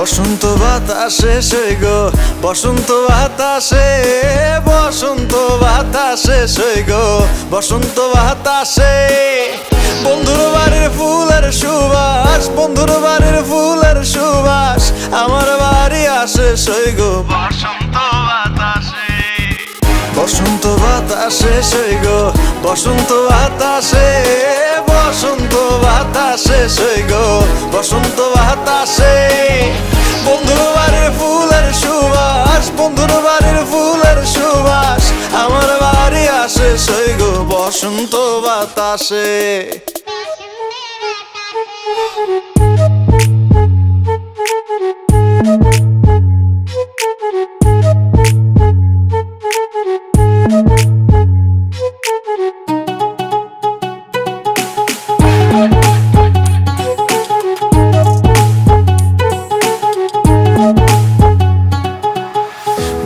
বসন্ত বাতাসে সই গো, বসন্ত বাতাসে, বসন্ত বাতাসে সই গো, বসন্ত বাতাসে। বন্ধুর বাড়ির ফুলের সুবাস, বন্ধুর বাড়ির ফুলের সুবাস আমার বাড়ি আসে সই গো, বসন্ত বাতাসে। বসন্ত বাতাসে সই গো, বসন্ত বাতাসে, বসন্ত বাতাসে সই গো, বসন্ত বাতাসে। বন্ধুর বাড়ির ফুলের সুবাস, বন্ধুর বাড়ির ফুলের সুবাস আমার বাড়ি আসে সই গো, বসন্ত বাতাসে।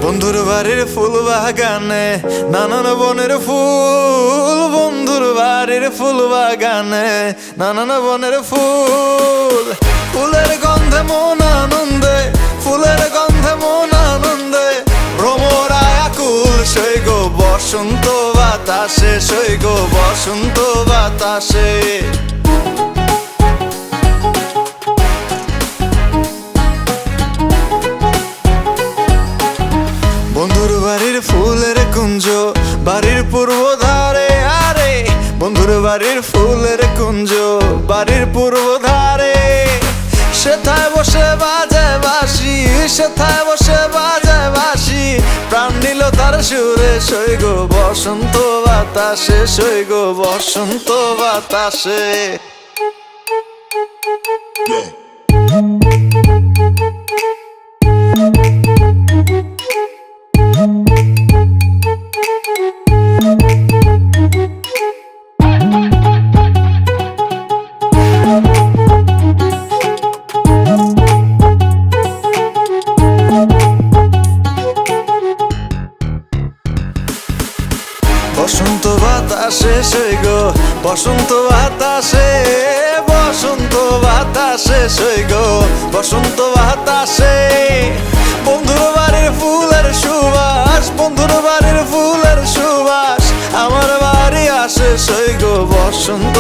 বন্ধুর বাড়ির ফুল বাগানে নানান বনের ফুল, বন্ধুর বাড়ির ফুল বাগানে নানান বনের ফুল। ফুলের গন্ধে মন আনন্দে, ফুলের গন্ধে মন আনন্দে ভ্রমরায় আকুল সই গো, বসন্ত বাতাসে সই গো, বসন্ত বাতাসে। বন্ধুর বাড়ির ফুলের কুঞ্জ বাড়ির পূর্ব ধারে, আরে বন্ধুর বাড়ির ফুলের কুঞ্জ বাড়ির পূর্ব ধারে। সেথায় বসে বাজায় বাঁশি, সেথায় বসে বাজায় বাঁশি প্রাণ নিল তার সুরে সই গো, বসন্ত বাতাসে সই গো, বসন্ত বাতাসে। বসন্ত বাতাসে সই গো, বসন্ত বাতাসে, বসন্ত বাতাসে সই গো, বসন্ত বাতাসে। বন্ধুর বাড়ির ফুলের সুবাস, বন্ধুর বাড়ির ফুলের সুবাস আমার বাড়ি আসে সই গো, বসন্ত